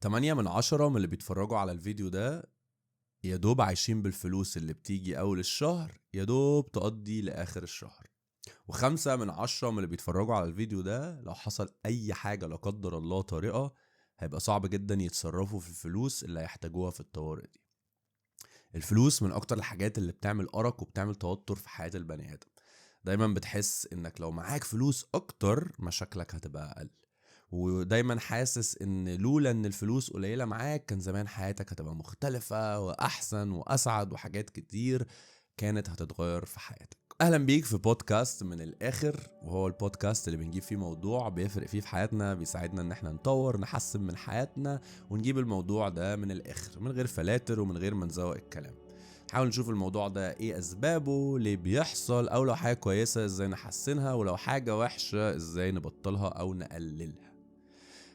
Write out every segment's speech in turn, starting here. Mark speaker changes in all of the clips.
Speaker 1: 8/10 من اللي بيتفرجوا على الفيديو ده يا دوب عايشين بالفلوس اللي بتيجي أول الشهر، يا دوب تقضي لآخر الشهر. و5/10 من اللي بيتفرجوا على الفيديو ده لو حصل أي حاجة لا قدر الله طارئة، هيبقى صعب جدا يتصرفوا في الفلوس اللي هيحتاجوها في الطوارئ دي. الفلوس من أكتر الحاجات اللي بتعمل أرق وبتعمل توتر في حياة البني آدم. دايما بتحس إنك لو معاك فلوس أكتر مشاكلك هتبقى أقل، ودايما حاسس ان لولا ان الفلوس قليلة معاك كان زمان حياتك هتبقى مختلفة واحسن واسعد، وحاجات كتير كانت هتتغير في حياتك. اهلا بيك في بودكاست من الاخر، وهو البودكاست اللي بنجيب فيه موضوع بيفرق فيه في حياتنا، بيساعدنا ان احنا نطور نحسن من حياتنا ونجيب الموضوع ده من الاخر من غير فلاتر ومن غير ما نزوق الكلام. نحاول نشوف الموضوع ده ايه اسبابه، ليه بيحصل، او لو حاجة كويسة ازاي نحسنها، ولو حاجة وحشة ازاي نبطلها او نقللها.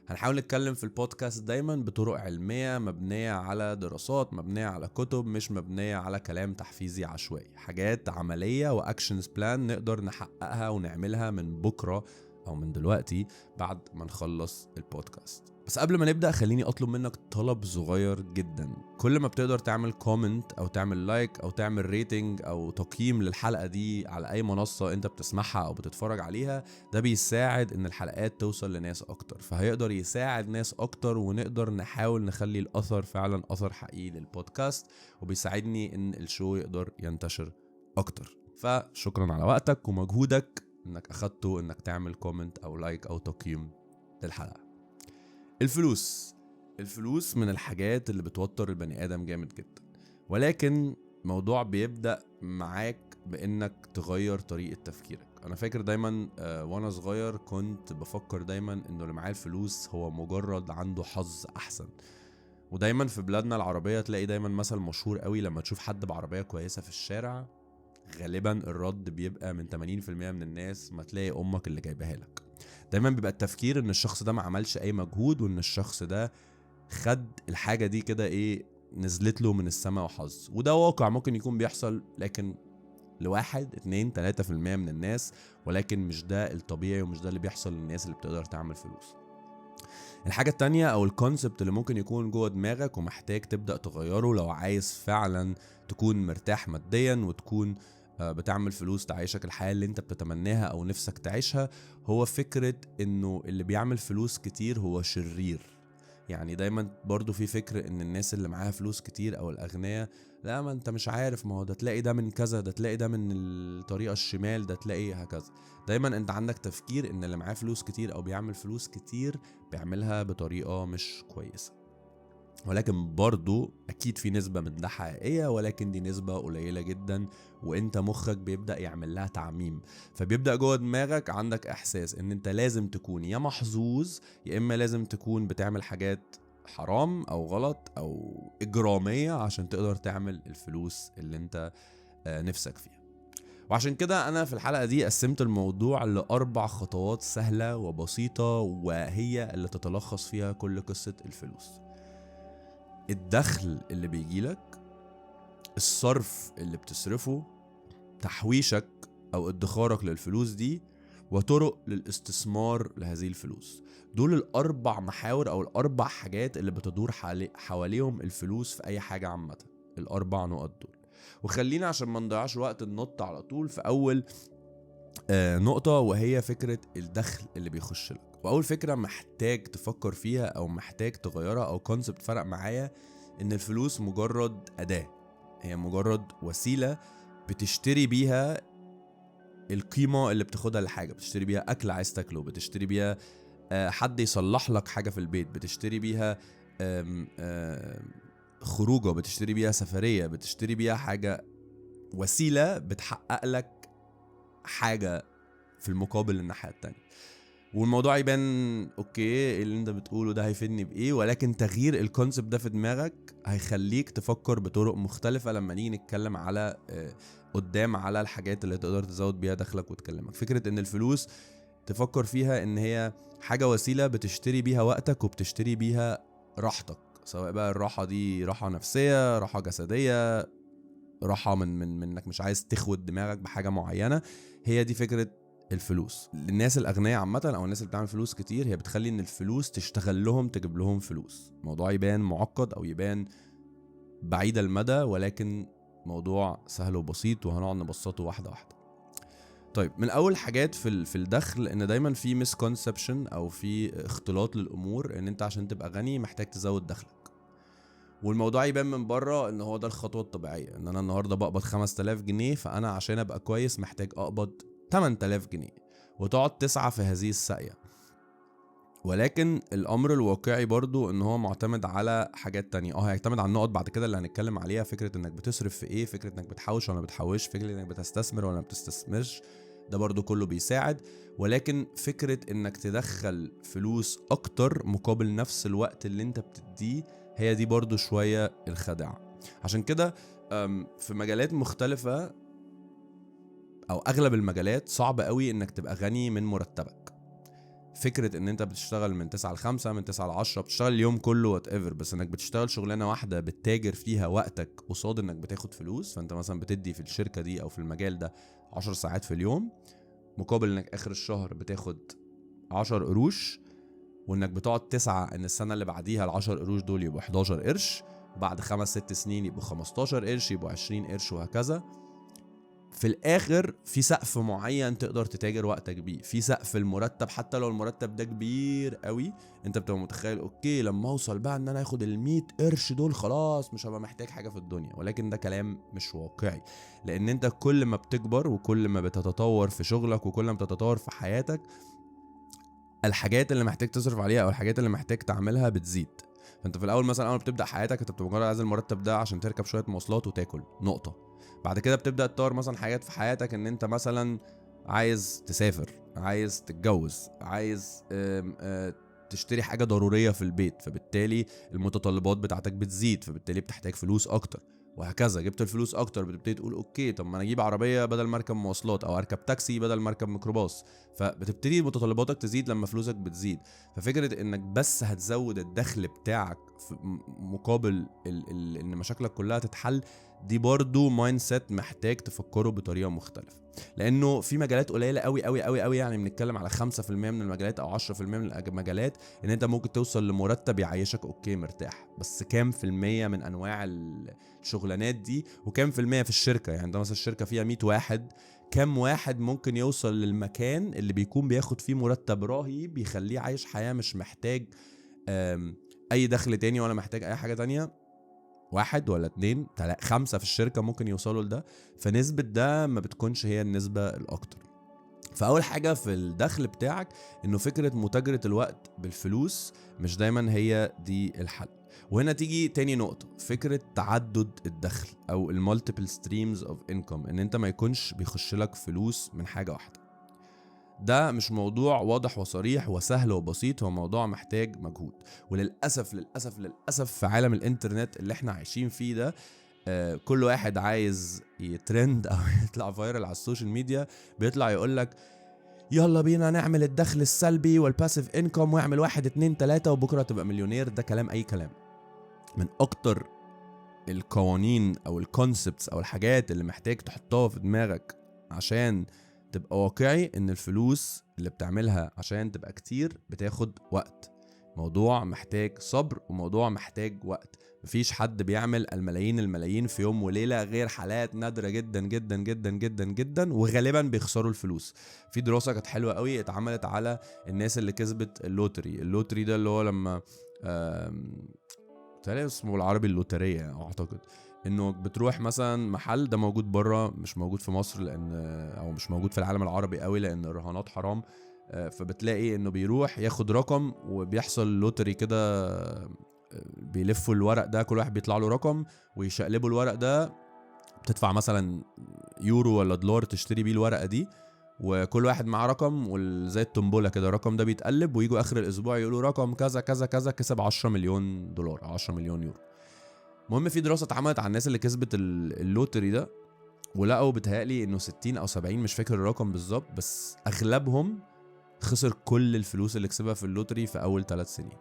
Speaker 1: هنحاول نتكلم في البودكاست دايما بطرق علمية مبنية على دراسات، مبنية على كتب، مش مبنية على كلام تحفيزي عشوائي. حاجات عملية واكشنز بلان نقدر نحققها ونعملها من بكرة او من دلوقتي بعد ما نخلص البودكاست. بس قبل ما نبدأ خليني اطلب منك طلب صغير جدا. كل ما بتقدر تعمل كومنت او تعمل لايك او تعمل ريتنج او تقييم للحلقة دي على اي منصة انت بتسمعها او بتتفرج عليها، ده بيساعد ان الحلقات توصل لناس اكتر، فهيقدر يساعد ناس اكتر ونقدر نحاول نخلي الاثر فعلا اثر حقيقي للبودكاست، وبيساعدني ان الشو يقدر ينتشر اكتر. فشكرا على وقتك ومجهودك انك اخدته انك تعمل كومنت او لايك او تقييم للحلقة. الفلوس من الحاجات اللي بتوتر البني آدم جامد جدا، ولكن موضوع بيبدأ معاك بإنك تغير طريقة تفكيرك. أنا فاكر دايما وأنا صغير كنت بفكر دايما إنه اللي معاه الفلوس هو مجرد عنده حظ أحسن. ودايما في بلادنا العربية تلاقي دايما مثل مشهور قوي، لما تشوف حد بعربية كويسة في الشارع غالبا الرد بيبقى من 80% من الناس ما تلاقي أمك اللي جايبها لك. دايما بيبقى التفكير ان الشخص ده ما عملش اي مجهود، وان الشخص ده خد الحاجة دي كده ايه، نزلت له من السماء وحظ. وده واقع ممكن يكون بيحصل لكن لواحد 2-3% من الناس، ولكن مش ده الطبيعي ومش ده اللي بيحصل للناس اللي بتقدر تعمل فلوس. الحاجة التانية او الكونسبت اللي ممكن يكون جوه دماغك ومحتاج تبدأ تغيره لو عايز فعلا تكون مرتاح ماديا وتكون بتعمل فلوس تعيشك الحياة اللي انت بتتمناها او نفسك تعيشها، هو فكرة انه اللي بيعمل فلوس كتير هو شرير. يعني دايما برضو في فكر ان الناس اللي معاها فلوس كتير او الاغنياء، لا ما انت مش عارف، ما هو ده تلاقي ده من كذا، ده تلاقي ده من الطريقة الشمال، ده تلاقي هكذا. دايما انت عندك تفكير ان اللي معاه فلوس كتير او بيعمل فلوس كتير بيعملها بطريقة مش كويسة، ولكن برضو اكيد في نسبة من ده حقيقية، ولكن دي نسبة قليلة جدا، وانت مخك بيبدأ يعمل لها تعميم. فبيبدأ جوه دماغك عندك احساس ان انت لازم تكون يا محظوظ، يا اما لازم تكون بتعمل حاجات حرام او غلط او اجرامية عشان تقدر تعمل الفلوس اللي انت نفسك فيها. وعشان كده انا في الحلقة دي قسمت الموضوع ل4 خطوات سهلة وبسيطة، وهي اللي تتلخص فيها كل قصة الفلوس: الدخل اللي بيجيلك، الصرف اللي بتصرفه، تحويشك او ادخارك للفلوس دي، وطرق للاستثمار لهذه الفلوس. دول ال4 محاور او ال4 حاجات اللي بتدور حواليهم الفلوس في اي حاجة عامة، ال4 نقط دول. وخلينا عشان ما نضيعش وقت ننط على طول في اول نقطة، وهي فكرة الدخل اللي بيخش لك. واول فكرة محتاج تفكر فيها او محتاج تغيرها او كونسبت فرق معايا، ان الفلوس مجرد أداة، هي مجرد وسيلة بتشتري بيها القيمة اللي بتاخدها لحاجة، بتشتري بيها أكل عايز تاكله، بتشتري بيها حد يصلح لك حاجة في البيت، بتشتري بيها خروجة، بتشتري بيها سفرية، بتشتري بيها حاجة، وسيلة بتحقق لك حاجة في المقابل الناحية التانية. والموضوع يبان اوكي اللي انت بتقوله ده هيفيدني بايه، ولكن تغيير الكونسبت ده في دماغك هيخليك تفكر بطرق مختلفة لما نيجي نتكلم على قدام على الحاجات اللي تقدر تزود بيها دخلك وتكلمك. فكرة ان الفلوس تفكر فيها ان هي حاجة وسيلة بتشتري بيها وقتك وبتشتري بيها راحتك، سواء بقى الراحة دي راحة نفسية، راحة جسدية، راحة من انك مش عايز تخوت دماغك بحاجة معينة. هي دي فكرة الفلوس. الناس الاغنياء عامه او الناس اللي بتعمل فلوس كتير، هي بتخلي ان الفلوس تشتغل لهم تجيب لهم فلوس. الموضوع يبان معقد او يبان بعيد المدى، ولكن موضوع سهل وبسيط، وهنقعد نبسطه واحده واحده. طيب، من اول حاجات في الدخل ان دايما في مسكونسبشن او في اختلاط للامور، ان انت عشان تبقى غني محتاج تزود دخلك. والموضوع يبان من بره ان هو ده الخطوه الطبيعيه، ان انا النهارده بقبض 5000 جنيه، فانا عشان ابقى كويس محتاج اقبض 8000 جنيه، وتقعد تسعى في هذه السعيه. ولكن الامر الواقعي برضو ان هو معتمد على حاجات تانية. هيعتمد على النقط بعد كده اللي هنتكلم عليها، فكره انك بتصرف في ايه، فكره انك بتحوش ولا بتحوش، فكره انك بتستثمر ولا بتستثمرش، ده برضو كله بيساعد. ولكن فكره انك تدخل فلوس اكتر مقابل نفس الوقت اللي انت بتديه، هي دي برضو شويه الخداع. عشان كده في مجالات مختلفه او اغلب المجالات صعب قوي انك تبقى غني من مرتبك. فكرة ان انت بتشتغل من 9 ل5، من 9 ل10، بتشتغل اليوم كله whatever، بس انك بتشتغل شغلانة واحدة بتتاجر فيها وقتك قصاد انك بتاخد فلوس. فانت مثلا بتدي في الشركة دي او في المجال ده 10 ساعات في اليوم، مقابل انك اخر الشهر بتاخد 10 قروش، وانك بتقعد تسعى ان السنة اللي بعديها ال10 قروش دول يبقوا 11 قرش، بعد 5-6 سنين يبقوا 15 قرش، يبقوا 20 قرش، وهكذا. في الاخر في سقف معين تقدر تتاجر وقتك بيه، في سقف المرتب. حتى لو المرتب ده كبير قوي، انت بتبقى متخيل اوكي لما اوصل بقى ان انا اخد ال100 قرش دول خلاص مش هبقى محتاج حاجة في الدنيا. ولكن ده كلام مش واقعي، لان انت كل ما بتكبر وكل ما بتتطور في شغلك وكل ما بتتطور في حياتك، الحاجات اللي محتاج تصرف عليها او الحاجات اللي محتاج تعملها بتزيد. فانت في الاول مثلا اول ما بتبدا حياتك انت بتبقى مجرد عايز المرتب ده عشان تركب شويه مواصلات وتاكل نقطه. بعد كده بتبدا تطور مثلا حاجات في حياتك، ان انت مثلا عايز تسافر، عايز تتجوز، عايز تشتري حاجه ضروريه في البيت، فبالتالي المتطلبات بتاعتك بتزيد، فبالتالي بتحتاج فلوس اكتر، وهكذا. جبت الفلوس اكتر بتبتدي تقول اوكي طب ما انا اجيب عربيه بدل ما اركب مواصلات، او اركب تاكسي بدل ما اركب ميكروباص. فبتبتدي متطلباتك تزيد لما فلوسك بتزيد. ففكره انك بس هتزود الدخل بتاعك مقابل ان مشاكلك كلها تتحل، دي برضو مايند سيت محتاج تفكره بطريقه مختلفه. لانه في مجالات قليله قوي قوي قوي قوي، يعني بنتكلم على 5% من المجالات او 10% من المجالات، ان انت ممكن توصل لمرتب يعيشك اوكي مرتاح. بس كام في المية من انواع الشغلانات دي، وكام في المية في الشركه؟ يعني انت مثلا الشركه فيها 100 واحد، كم واحد ممكن يوصل للمكان اللي بيكون بياخد فيه مرتب رهيب يخليه عايش حياة مش محتاج اي دخل تاني ولا محتاج اي حاجة تانية؟ 1 ولا 2 5 في الشركة ممكن يوصلوا لده. فنسبة ده ما بتكونش هي النسبة الاكتر. فاول حاجة في الدخل بتاعك انه فكرة متاجرة الوقت بالفلوس مش دايما هي دي الحل. وهنا تيجي تاني نقطة، فكرة تعدد الدخل او المالتيبل ستريمز اوف انكم، ان انت ما يكونش بيخش لك فلوس من حاجة واحدة. ده مش موضوع واضح وصريح وسهل وبسيط، هو موضوع محتاج مجهود. وللأسف للأسف للأسف في عالم الانترنت اللي احنا عايشين فيه ده، كل واحد عايز يترند او يطلع فايرل على السوشيال ميديا بيطلع يقولك يلا بينا نعمل الدخل السلبي والباسيف انكم، واعمل 1 2 3 وبكرة تبقى مليونير. ده كلام اي كلام. من اكتر القوانين او الكونسبتس او الحاجات اللي محتاج تحطها في دماغك عشان تبقى واقعي، ان الفلوس اللي بتعملها عشان تبقى كتير بتاخد وقت. موضوع محتاج صبر وموضوع محتاج وقت. مفيش حد بيعمل الملايين في يوم وليلة، غير حالات نادرة جدا جدا جدا جدا جدا، وغالبا بيخسروا الفلوس. في دراسة كانت حلوة قوي اتعملت على الناس اللي كسبت اللوتري ده اللي هو لما تقريبا اسمه العربي اللوترية اعتقد، انه بتروح مثلا محل، ده موجود بره مش موجود في مصر لان او مش موجود في العالم العربي قوي لان الرهانات حرام. فبتلاقي انه بيروح ياخد رقم وبيحصل لوتري كده، بيلفوا الورق ده، كل واحد بيطلع له رقم ويشقلبوا الورق ده. بتدفع مثلا يورو ولا دولار تشتري بيه الورقة دي، وكل واحد معاه رقم وزي التنبولة كده الرقم ده بيتقلب، ويجوا اخر الاسبوع يقولوا رقم كذا كذا كذا كسب 10 مليون دولار او 10 مليون يورو. المهم في دراسة اتعملت على الناس اللي كسبت اللوتري ده، ولقوا بتهيألي انه 60 او 70 مش فاكر الرقم بالظبط، بس اغلبهم خسر كل الفلوس اللي كسبها في اللوتري في اول 3 سنين.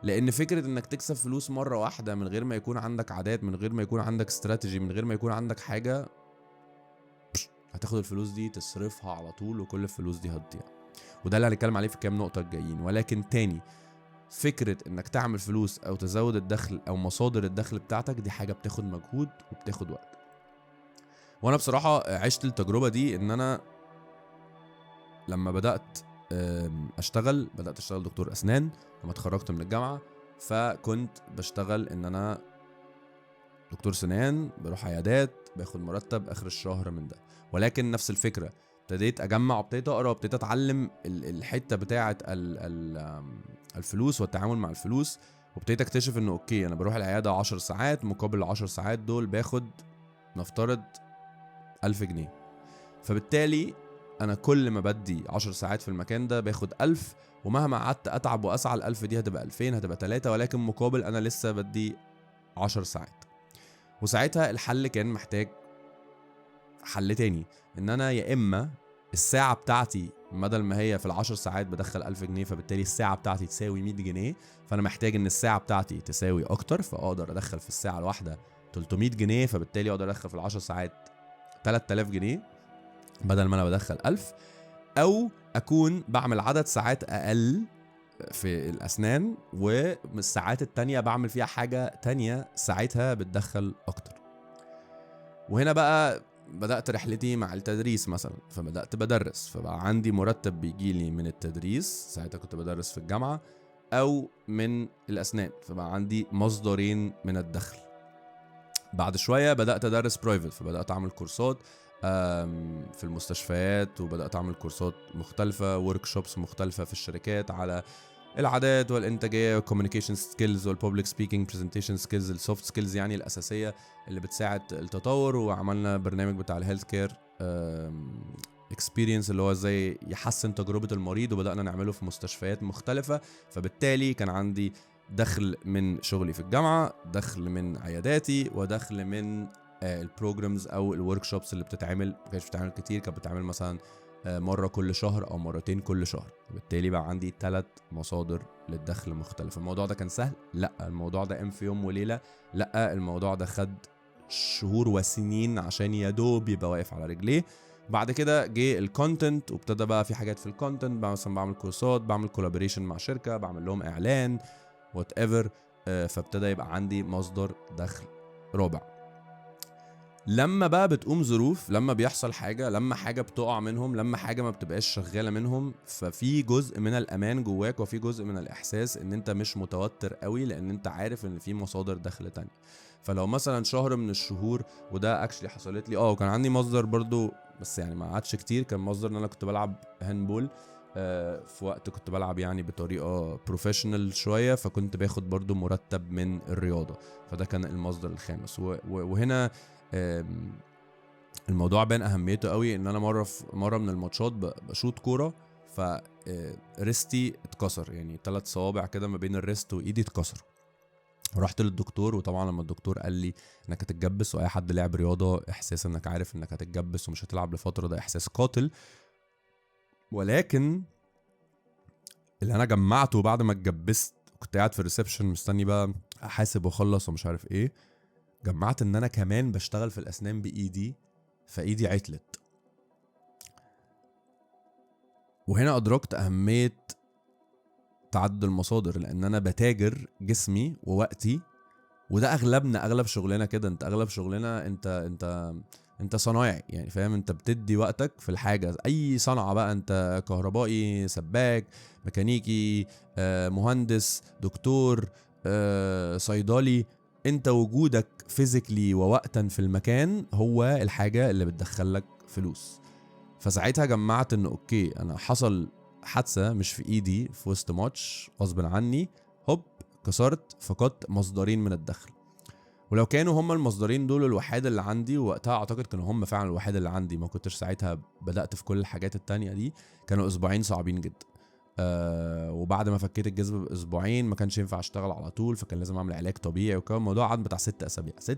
Speaker 1: لان فكرة انك تكسب فلوس مرة واحدة من غير ما يكون عندك عادات، من غير ما يكون عندك استراتيجي، من غير ما يكون عندك حاجة، هتاخد الفلوس دي تصرفها على طول وكل الفلوس دي هتضيع. وده اللي هنتكلم عليه في كام نقطة الجايين. ولكن تاني، فكرة انك تعمل فلوس او تزود الدخل او مصادر الدخل بتاعتك دي حاجة بتاخد مجهود وبتاخد وقت. وانا بصراحة عشت التجربة دي ان انا لما بدأت اشتغل دكتور اسنان لما اتخرجت من الجامعة. فكنت بشتغل ان انا دكتور سنان، بروح عيادات، باخد مرتب اخر الشهر من ده. ولكن نفس الفكرة، ابتديت اجمع وابتديت اقرا وابتديت اتعلم الحته بتاعه الفلوس والتعامل مع الفلوس. وابتديت اكتشف انه اوكي، انا بروح العياده 10 ساعات، مقابل ال10 ساعات دول باخد نفترض 1000 جنيه. فبالتالي انا كل ما بدي 10 ساعات في المكان ده باخد 1000، ومهما قعدت اتعب واسعى ال1000 دي هتبقى 2000، هتبقى 3، ولكن مقابل انا لسه بدي 10 ساعات. وساعتها الحل كان محتاج حل تاني، ان انا يا اما الساعة بتاعتي بدل ما هي في ال10 ساعات بدخل 1000 جنيه، فبالتالي الساعة بتاعتي تساوي 100 جنيه، فانا محتاج ان الساعة بتاعتي تساوي اكتر، فاقدر ادخل في الساعة الواحدة 300 جنيه، فبالتالي اقدر ادخل في ال10 ساعات 3000 جنيه بدل ما انا بدخل 1000. او اكون بعمل عدد ساعات اقل في الاسنان، والساعات التانية بعمل فيها حاجة تانية ساعتها بتدخل اكتر. وهنا بقى بدأت رحلتي مع التدريس مثلا، فبدأت بدرس، فبقى عندي مرتب بيجيلي من التدريس، ساعتها كنت بدرس في الجامعة، أو من الأسنان، فبقى عندي مصدرين من الدخل. بعد شوية بدأت أدرس برايفت، فبدأت أعمل كورسات في المستشفيات، وبدأت أعمل كورسات مختلفة، وركشوبس مختلفة في الشركات على العادات والإنتاجية والكوميونيكيشن سكيلز والبابليك سبيكينج برزنتيشن سكيلز، السوفت سكيلز يعني الأساسية اللي بتساعد التطور. وعملنا برنامج بتاع الهيلث كير اكسبيرينس اللي هو ازاي يحسن تجربة المريض، وبدأنا نعمله في مستشفيات مختلفة. فبالتالي كان عندي دخل من شغلي في الجامعة، دخل من عياداتي، ودخل من البروجرامز او الوركشوبس اللي بتتعمل. ما كانتش بتتعمل كتير، كانت بتتعمل مثلا مرة كل شهر او مرتين كل شهر. وبالتالي بقى عندي 3 مصادر للدخل مختلفة. الموضوع ده كان سهل؟ لا. الموضوع ده قام في يوم وليلة؟ لا. الموضوع ده خد شهور وسنين عشان يدوب يبقى واقف على رجليه. بعد كده جه الكونتنت، وابتدى بقى في حاجات في الكونتنت، مثلا بعمل كورسات، بعمل كولابوريشن مع شركة، بعمل لهم اعلان وات ايفر. فابتدى يبقى عندي مصدر دخل رابع. لما بقى بتقوم ظروف، لما بيحصل حاجة، لما حاجة بتقع منهم، لما حاجة ما بتبقاش شغالة منهم، ففي جزء من الأمان جواك، وفي جزء من الإحساس إن أنت مش متوتر قوي، لأن أنت عارف إن في مصادر دخل تانية. فلو مثلا شهر من الشهور، وده اكشلي حصلت لي، وكان عندي مصدر برضو بس يعني ما عادش كتير، كان مصدر ان انا كنت بلعب هاندبول في وقت كنت بلعب يعني بطريقة بروفيشنال شوية، فكنت باخد برضو مرتب من الرياضة، فده كان المصدر الخامس. وهنا الموضوع بان اهميته قوي، ان انا مرة من الماتشات بشوط كورة، فرستي اتكسر، يعني 3 صوابع كده ما بين الرست وايدي اتكسر. رحت للدكتور، وطبعا لما الدكتور قال لي انك هتتجبس، واي حد لعب رياضة احساس انك عارف انك هتتجبس ومش هتلعب لفترة ده احساس قاتل. ولكن اللي انا جمعته بعد ما اتجبست، كنت قاعد في الريسبشن مستني بقى احاسب واخلص ومش عارف ايه، جمعت ان انا كمان بشتغل في الاسنان بايدي، فايدي عطلت. وهنا ادركت اهمية تعدد المصادر، لان انا بتاجر جسمي ووقتي، وده اغلب شغلنا كده. انت اغلب شغلنا انت صنايعي يعني، فاهم؟ انت بتدي وقتك في الحاجة، اي صنعة بقى، انت كهربائي، سباك، ميكانيكي، مهندس، دكتور، صيدلي، انت وجودك فيزيكلي ووقتا في المكان هو الحاجة اللي بتدخلك فلوس. فساعتها جمعت انه اوكي، انا حصل حادثة مش في ايدي في وسط ماتش غصب عني، هوب كسرت، فقدت مصدرين من الدخل. ولو كانوا هم المصدرين دول الوحيد اللي عندي، وقتها اعتقد كانوا هم فعلا الوحيد اللي عندي، ما كنتش ساعتها بدأت في كل الحاجات التانية دي، كانوا اسبوعين صعبين جدا. وبعد ما فكيت الجذب باسبوعين ما كانش ينفع اشتغل على طول، فكان لازم اعمل علاج طبيعي، وكان الموضوع قعد بتاع 6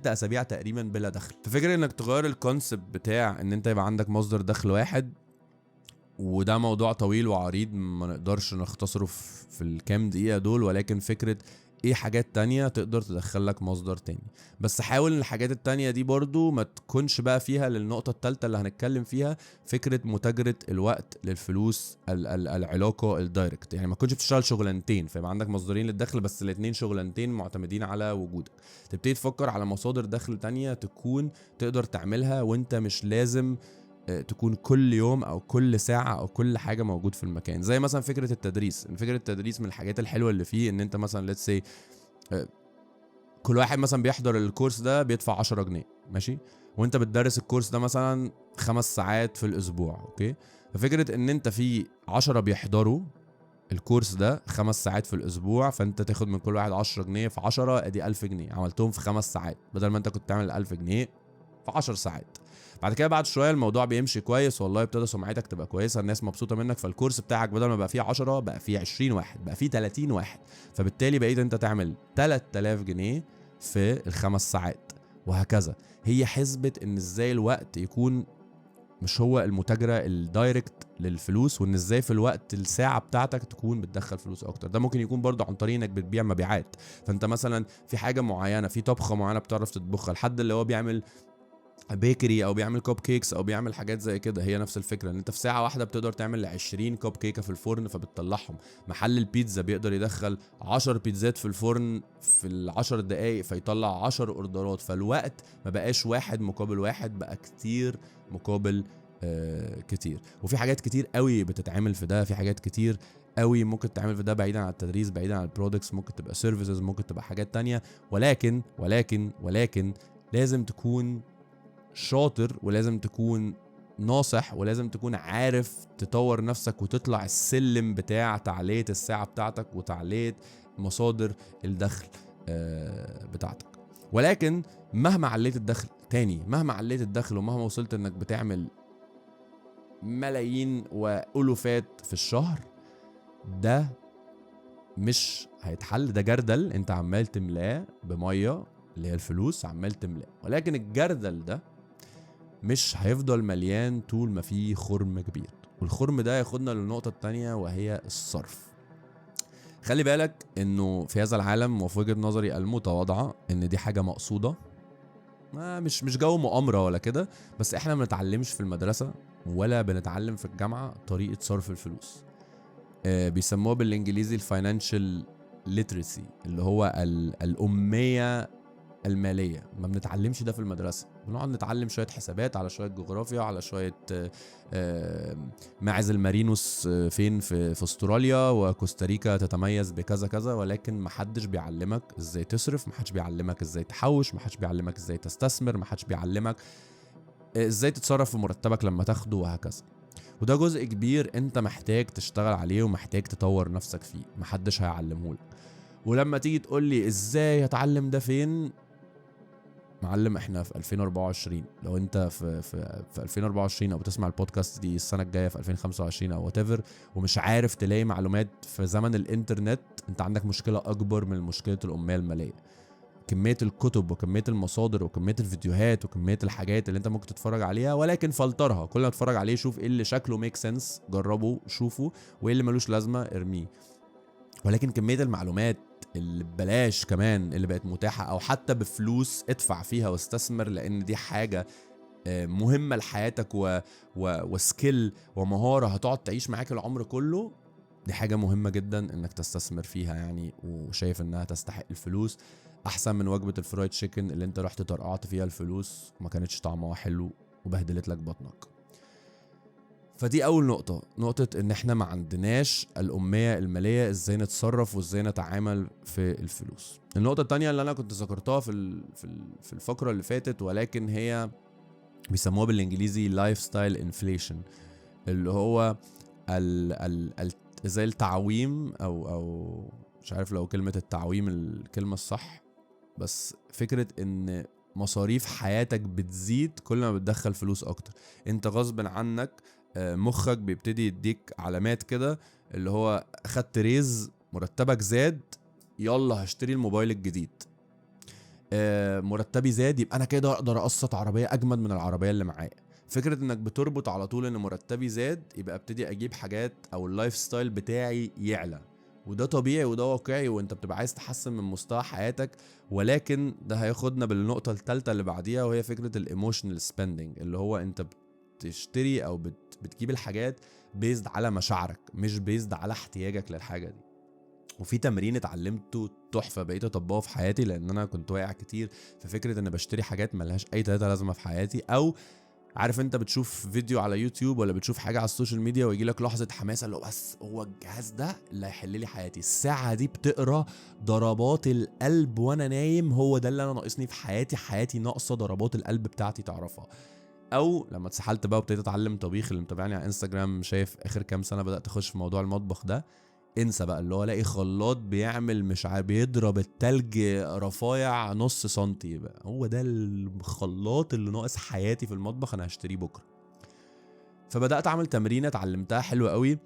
Speaker 1: اسابيع تقريبا بلا دخل. ففكرة انك تغير الكونسبت بتاع ان انت يبقى عندك مصدر دخل واحد، وده موضوع طويل وعريض ما نقدرش نختصره في الكام دقيقة دول، ولكن فكرة ايه حاجات تانية تقدر تدخلك مصدر تاني. بس حاول ان الحاجات التانية دي برضو ما تكونش بقى فيها للنقطة التالتة اللي هنتكلم فيها، فكرة متاجرة الوقت للفلوس، العلاقة الدايركت. يعني ما تكونش بتشتغل شغلانتين فيبقى عندك مصدرين للدخل بس الاتنين شغلانتين معتمدين على وجودك. تبتدي تفكر على مصادر دخل تانية تكون تقدر تعملها وانت مش لازم تكون كل يوم او كل ساعة او كل حاجة موجود في المكان. زي مثلا فكرة التدريس. فكرة التدريس من الحاجات الحلوة اللي فيه ان انت مثلا let's say كل واحد مثلا بيحضر الكورس ده بيدفع 10 جنيه ماشي، وانت بتدرس الكورس ده مثلا 5 ساعات في الاسبوع. اوكي، ففكرة ان انت في 10 بيحضروا الكورس ده 5 ساعات في الاسبوع، فانت تاخد من كل واحد 10 جنيه في 10 ادي 1000 جنيه عملتهم في 5 ساعات بدل ما انت كنت تعمل 1000 جنيه في 10 ساعات. بعد كده بعد شويه الموضوع بيمشي كويس، والله ابتدى سمعتك تبقى كويسه، الناس مبسوطه منك، فالكورس بتاعك بدل ما بقى فيه 10 بقى فيه 20 واحد، بقى فيه 30 واحد، فبالتالي بقيت انت تعمل 3000 جنيه في الخمس ساعات وهكذا. هي حسبة ان ازاي الوقت يكون مش هو المتاجرة الدايركت للفلوس، وان ازاي في الوقت الساعة بتاعتك تكون بتدخل فلوس اكتر. ده ممكن يكون برضه عن طريق انك بتبيع مبيعات، فانت مثلا في حاجة معينة، في طبخة معينة بتعرف تطبخها، الحد اللي هو بيعمل بيكري او بيعمل كوب كيكس او بيعمل حاجات زي كده، هي نفس الفكره ان انت في ساعه واحده بتقدر تعمل 20 كوب كيكه في الفرن فبتطلعهم. محل البيتزا بيقدر يدخل 10 بيتزات في الفرن في ال10 دقائق فيطلع 10 اوردرات، فالوقت ما بقاش واحد مقابل واحد، بقى كتير مقابل كتير. وفي حاجات كتير قوي بتتعمل في ده، في حاجات كتير قوي ممكن تعمل في ده بعيدا عن التدريس، بعيدا عن البرودكتس، ممكن تبقى سيرفيسز، ممكن تبقى حاجات تانية. ولكن لازم تكون شاطر، ولازم تكون ناصح، ولازم تكون عارف تطور نفسك وتطلع السلم بتاع تعلية الساعة بتاعتك وتعلية مصادر الدخل بتاعتك. ولكن مهما عليت الدخل تاني، مهما عليت الدخل ومهما وصلت انك بتعمل ملايين وألوفات في الشهر، ده مش هيتحل. ده جردل انت عمال تملاه بمية اللي هي الفلوس، عمال تملاه، ولكن الجردل ده مش هيفضل مليان طول ما فيه خرم كبير. والخرم ده ياخدنا للنقطة التانية وهي الصرف. خلي بالك انه في هذا العالم، وفي وجهة نظري المتواضعة، ان دي حاجة مقصودة، ما مش جو مؤامرة ولا كده، بس احنا ما بنتعلمش في المدرسة ولا بنتعلم في الجامعة طريقة صرف الفلوس. بيسموها بالانجليزي الفاينانشال ليترسي، اللي هو الأمية المالية. ما بنتعلمش ده في المدرسة، بنقعد نتعلم شوية حسابات على شوية جغرافيا على شوية ماعز المارينوس فين في استراليا، وكوستاريكا تتميز بكذا كذا، ولكن محدش بيعلمك ازاي تصرف، محدش بيعلمك ازاي تحوش، محدش بيعلمك ازاي تستثمر، محدش بيعلمك ازاي تتصرف في مرتبك لما تاخده وهكذا. وده جزء كبير انت محتاج تشتغل عليه ومحتاج تطور نفسك فيه، محدش هيعلمهولك. ولما تيجي تقول لي ازاي هتعلم ده فين، معلم احنا في 2024. لو انت في 2024 او بتسمع البودكاست دي السنه الجايه في 2025 او whatever، ومش عارف تلاقي معلومات في زمن الانترنت، انت عندك مشكله اكبر من مشكله الاميه الماليه. كميه الكتب وكميه المصادر وكميه الفيديوهات وكميه الحاجات اللي انت ممكن تتفرج عليها، ولكن فلترها. كل ما تتفرج عليه شوف ايه اللي شكله ميك سنس، جربه شوفه، وايه اللي ملوش لازمه ارميه. ولكن كميه المعلومات اللي ببلاش كمان اللي بقت متاحة، او حتى بفلوس ادفع فيها واستثمر، لان دي حاجة مهمة لحياتك وسكيل ومهارة هتقعد تعيش معاك العمر كله. دي حاجة مهمة جدا انك تستثمر فيها يعني، وشايف انها تستحق الفلوس احسن من وجبة الفرايد تشيكن اللي انت رحت طرقعت فيها الفلوس وما كانتش طعمها حلو وبهدلت لك بطنك. فدي اول نقطة ان احنا ما عندناش الامية المالية، ازاي نتصرف وازاي نتعامل في الفلوس. النقطة التانية اللي انا كنت ذكرتها في الفقرة اللي فاتت، ولكن هي بيسموها بالانجليزي لايف ستايل انفليشن، اللي هو زي التعويم او مش عارف لو كلمة التعويم الكلمة الصح، بس فكرة ان مصاريف حياتك بتزيد كل ما بتدخل فلوس اكتر. انت غصب عنك مخك بيبتدي يديك علامات كده، اللي هو اخدت ريز، مرتبك زاد، يلا هشتري الموبايل الجديد. مرتبي زاد، يبقى انا كده اقدر اقسط عربية اجمد من العربية اللي معايا. فكرة انك بتربط على طول ان مرتبي زاد، يبقى ابتدي اجيب حاجات او اللايف ستايل بتاعي يعلى. وده طبيعي وده واقعي، وانت بتبقى عايز تحسن من مستوى حياتك. ولكن ده هياخدنا بالنقطة الثالثة اللي بعديها، وهي فكرة الايموشنال سبيندنج، اللي هو انت بتشتري او بتجيب الحاجات بيزد على مشاعرك، مش بيزد على احتياجك للحاجة دي. وفي تمرين اتعلمته تحفة بقيت اطبقه في حياتي، لان انا كنت واقع كتير في فكرة ان بشتري حاجات ملهاش اي تلاتة لازمة في حياتي. او عارف انت بتشوف فيديو على يوتيوب ولا بتشوف حاجه على السوشيال ميديا ويجي لك لحظه حماسه اللي هو بس هو الجهاز ده اللي هيحل لي حياتي، الساعه دي بتقرا ضربات القلب وانا نايم، هو ده اللي انا ناقصني في حياتي، حياتي ناقصه ضربات القلب بتاعتي تعرفها. او لما اتسحلت بقى وابتديت اتعلم طبيخ، اللي متابعني على انستجرام شايف اخر كام سنه بدات اخش في موضوع المطبخ ده، انسى بقى اللي هو الاقي خلاط بيعمل مش عارف بيضرب التلج رفايع نص سنتي، بقى هو ده الخلاط اللي ناقص حياتي في المطبخ، انا هشتريه بكره. فبدات اعمل تمرينه اتعلمتها حلوه قوي.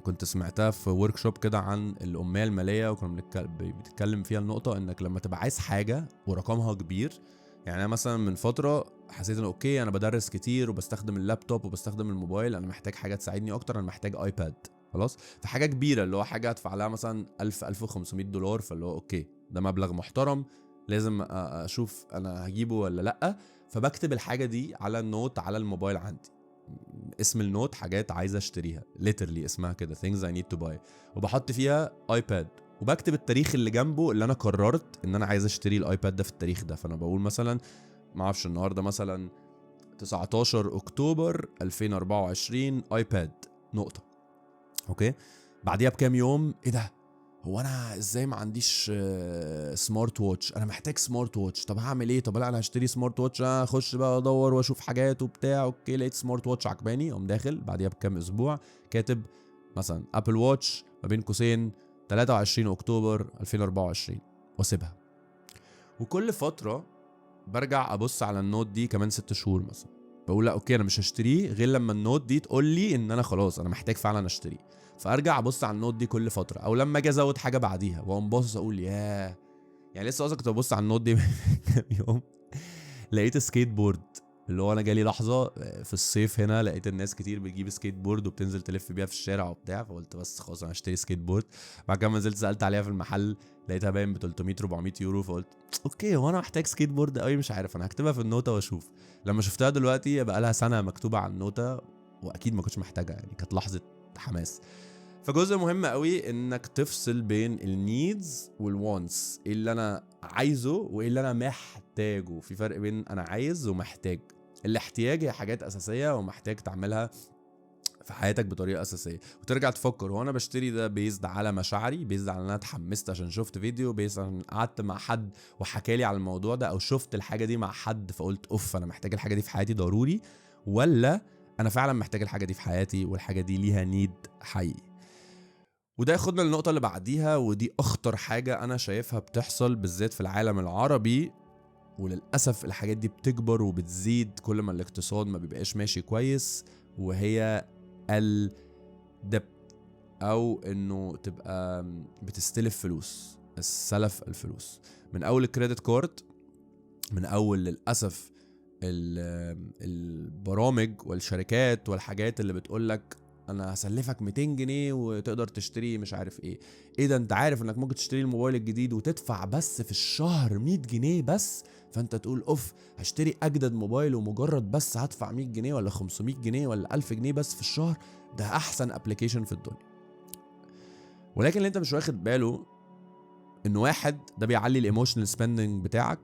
Speaker 1: كنت سمعتها في ورك شوب كده عن الاميه الماليه، وكنا بنتكلم فيها النقطه انك لما تبقى عايز حاجه ورقمها كبير. يعني انا مثلا من فتره حسيت ان اوكي انا بدرس كتير وبستخدم اللابتوب وبستخدم الموبايل، انا محتاج حاجه تساعدني اكتر، انا محتاج ايباد خلاص. فحاجه كبيره اللي هو حاجه ادفع لها مثلا 1500 $، فاللي هو اوكي ده مبلغ محترم، لازم اشوف انا هجيبه ولا لا. فبكتب الحاجه دي على النوت على الموبايل عندي، اسم النوت حاجات عايز اشتريها literally اسمها كده things I need to buy، وبحط فيها ايباد، وبكتب التاريخ اللي جنبه اللي انا قررت ان انا عايز اشتري الايباد ده في التاريخ ده. فانا بقول مثلا ما اعرفش النهارده مثلا 19 اكتوبر 2024 ايباد نقطه. اوكي بعديها بكام يوم ايه ده، هو انا ازاي ما عنديش سمارت ووتش، انا محتاج سمارت ووتش، طب هعمل ايه، طب لا انا هشتري سمارت ووتش، اخش بقى ادور واشوف حاجات وبتاع، اوكي لقيت سمارت ووتش عجباني، اقوم داخل بعديها بكام اسبوع كاتب مثلا ابل ووتش ما بين قوسين 23 اكتوبر 2024 واسيبها. وكل فتره برجع ابص على النوت دي كمان 6 شهور مثلا، بقول لا اوكي انا مش هشتريه غير لما النوت دي تقول لي ان انا خلاص انا محتاج فعلا اشتريه. فارجع ابص على النوت دي كل فتره، او لما اجي ازود حاجه بعديها واقوم باصص اقول ياه. يعني لسه اصلا كنت ببص على النوت دي من كام يوم، لقيت سكيت بورد، اللي هو انا جالي لحظه في الصيف هنا لقيت الناس كتير بتجيب سكيت بورد وبتنزل تلف بيها في الشارع وبتاع، فقلت بس خلاص انا هشتري سكيت بورد. بعد كده نزلت سالت عليها في المحل لقيتها باين ب 300 400 يورو، فقلت اوكي هو انا محتاج سكيت بورد قوي مش عارف، انا هكتبها في النوته واشوف. لما شفتها دلوقتي بقى لها سنه مكتوبه على النوته، واكيد ما كنتش محتاجها، يعني كانت لحظه حماس. فجزء مهم قوي انك تفصل بين النيدز والوانتس، ايه اللي انا عايزه وايه اللي انا محتاجه. في فرق بين انا عايز ومحتاج. الاحتياج هي حاجات اساسيه ومحتاج تعملها في حياتك بطريقه اساسيه، وترجع تفكر هو انا بشتري ده بيزد على مشاعري، بيزد على ان انا اتحمست عشان شفت فيديو، بيزد عشان قعدت مع حد وحكالي على الموضوع ده، او شفت الحاجه دي مع حد فقلت اوف انا محتاج الحاجه دي في حياتي ضروري، ولا انا فعلا محتاج الحاجه دي في حياتي والحاجه دي ليها نيد حقيقي. وده ياخدنا للنقطة اللي بعديها، ودي أخطر حاجة أنا شايفها بتحصل بالذات في العالم العربي، وللأسف الحاجات دي بتكبر وبتزيد كل ما الاقتصاد ما بيبقاش ماشي كويس، وهي الدب، أو إنه تبقى بتستلف فلوس، السلف الفلوس، من أول الكريدت كارد، من أول للأسف البرامج والشركات والحاجات اللي بتقولك انا هسلفك 200 جنيه وتقدر تشتري مش عارف ايه. ايه ده انت عارف انك ممكن تشتري الموبايل الجديد وتدفع بس في الشهر 100 جنيه بس، فانت تقول اوف هشتري اجدد موبايل ومجرد بس هدفع 100 جنيه ولا 500 جنيه ولا 1000 جنيه بس في الشهر، ده احسن ابلكيشن في الدنيا. ولكن اللي انت مش واخد باله انه واحد ده بيعلي الايموشنال سبيندنج بتاعك،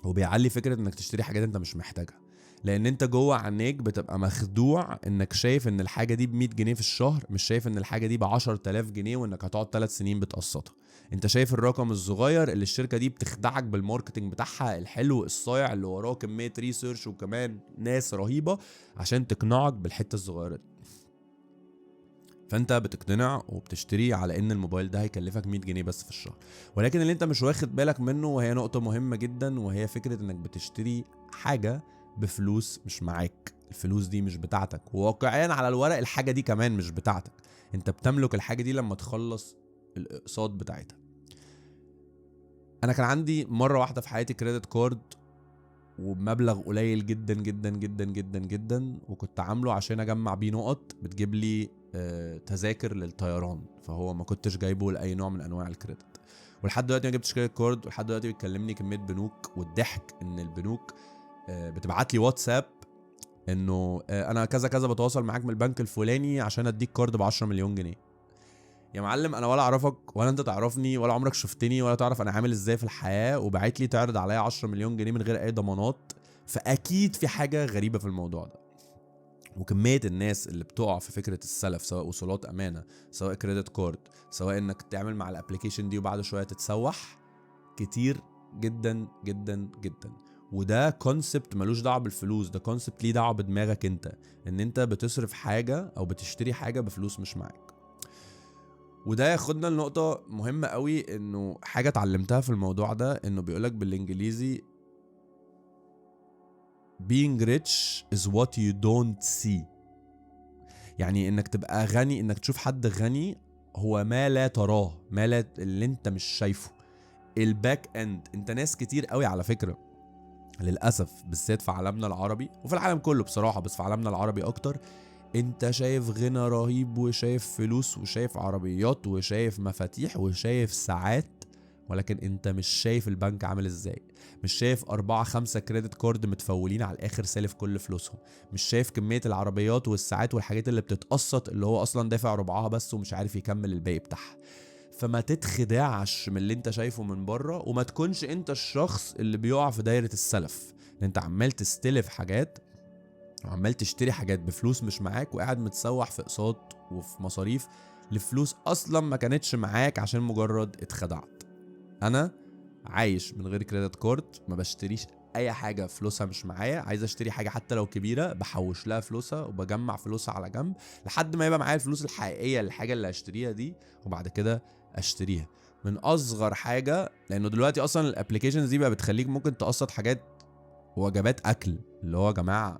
Speaker 1: وبيعلي فكرة انك تشتري حاجات انت مش محتاجها، لان انت جوه عينيك بتبقى مخدوع انك شايف ان الحاجة دي ب100 جنيه في الشهر، مش شايف ان الحاجة دي ب10,000 جنيه وانك هتقعد 3 سنين بتقسطها. انت شايف الرقم الصغير اللي الشركة دي بتخدعك بالماركتينج بتاعها الحلو الصايع اللي وراه كمية ريسيرش وكمان ناس رهيبة عشان تقنعك بالحتة الصغيرة دي. فانت بتقتنع وبتشتري على ان الموبايل ده هيكلفك 100 جنيه بس في الشهر. ولكن اللي انت مش واخد بالك منه، وهي نقطة مهمة جدا، وهي فكرة انك بتشتري حاجة بفلوس مش معاك، الفلوس دي مش بتاعتك، وواقعيا على الورق الحاجة دي كمان مش بتاعتك، انت بتملك الحاجة دي لما تخلص الاقساط بتاعتها. انا كان عندي مرة واحدة في حياتي كريدت كارد وبمبلغ قليل جدا جدا جدا جدا جدا، وكنت عامله عشان اجمع بيه نقط بتجيب لي تذاكر للطيران، فهو ما كنتش جايبه لاي نوع من انواع الكريدت. ولحد دلوقتي ما جبتش كريدت كارد، ولحد دلوقتي بيتكلمني كميه بنوك، والضحك ان البنوك بتبعت لي واتساب انه انا كذا كذا بتواصل معاك من البنك الفلاني عشان اديك كارد ب10 مليون جنيه. يا معلم انا ولا اعرفك ولا انت تعرفني ولا عمرك شفتني ولا تعرف انا عامل ازاي في الحياه، وبعت لي تعرض عليا 10 مليون جنيه من غير اي ضمانات، فاكيد في حاجه غريبه في الموضوع ده. وكميه الناس اللي بتقع في فكره السلف، سواء وصولات امانه، سواء كريدت كارد، سواء انك تعمل مع الابلكيشن دي وبعد شويه تتسوح، كتير جدا جدا جدا. وده كونسبت ملوش دعوه بالفلوس، ده كونسبت ليه دعوه بدماغك انت، ان انت بتصرف حاجه او بتشتري حاجه بفلوس مش معاك. وده ياخدنا لنقطه مهمه قوي، انه حاجه اتعلمتها في الموضوع ده، انه بيقولك بالانجليزي being rich is what you don't see. يعني انك تبقى غني، انك تشوف حد غني، هو ما لا تراه، ما لا اللي انت مش شايفه، الباك اند. انت ناس كتير قوي على فكرة للأسف، بالذات في عالمنا العربي وفي العالم كله بصراحة، بس في عالمنا العربي اكتر، انت شايف غنى رهيب وشايف فلوس وشايف عربيات وشايف مفاتيح وشايف ساعات، ولكن انت مش شايف البنك عامل ازاي، مش شايف 4-5 كريدت كارد متفولين على الاخر سالف كل فلوسهم، مش شايف كمية العربيات والساعات والحاجات اللي بتتقسط اللي هو اصلا دافع ربعها بس ومش عارف يكمل الباقي بتاعها. فما تتخدعش من اللي انت شايفه من بره، وما تكونش انت الشخص اللي بيقع في دايرة السلف، ان انت عمال تستلف حاجات وعمال تشتري حاجات بفلوس مش معاك، وقاعد متسوح في اقساط وفي مصاريف لفلوس اصلا ما كانتش معاك عشان مجرد اتخدعت. انا عايش من غير كريدت كارد، ما بشتريش اي حاجه فلوسها مش معايا، عايز اشتري حاجه حتى لو كبيره بحوش لها فلوسها وبجمع فلوسها على جنب لحد ما يبقى معايا الفلوس الحقيقيه للحاجه اللي هشتريها دي، وبعد كده اشتريها من اصغر حاجه. لانه دلوقتي اصلا الابلكيشنز دي بقى بتخليك ممكن تقسط حاجات، وجبات اكل، اللي هو يا جماعه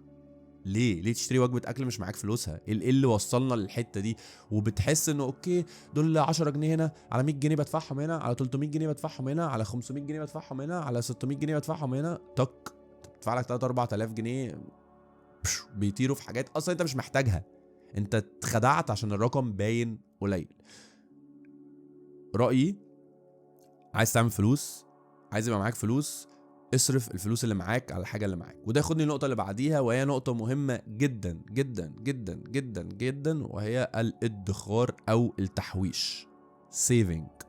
Speaker 1: ليه تشتري وجبه اكل مش معاك فلوسها؟ ايه اللي وصلنا للحته دي؟ وبتحس انه اوكي دول 10 جنيه هنا، على 100 جنيه بدفعهم هنا، على 300 جنيه بدفعهم هنا، على 500 جنيه بدفعهم هنا، على 600 جنيه بدفعهم هنا، تك بتدفع لك 3-4000 جنيه بيطيروا في حاجات اصلا انت مش محتاجها. انت اتخدعت عشان الرقم باين قليل. رأيي، عايز تعمل فلوس، عايز يبقى معاك فلوس، اصرف الفلوس اللي معاك على الحاجه اللي معاك. وده ياخدني النقطه اللي بعديها، وهي نقطه مهمه جدا جدا جدا جدا جدا، وهي الادخار او التحويش، saving.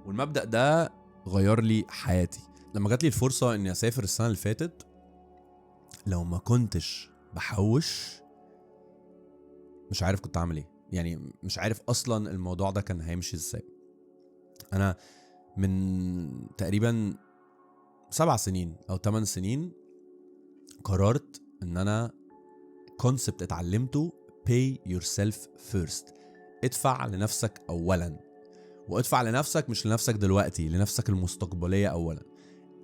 Speaker 1: والمبدأ ده غير لي حياتي. لما جات لي الفرصه اني اسافر السنه اللي فاتت، لو ما كنتش بحوش مش عارف كنت اعمل ايه، يعني مش عارف اصلا الموضوع ده كان هيمشي ازاي. انا من تقريبا 7 سنين او 8 سنين قررت ان انا كونسبت اتعلمته pay yourself first. ادفع لنفسك اولا، وادفع لنفسك مش لنفسك دلوقتي، لنفسك المستقبلية اولا.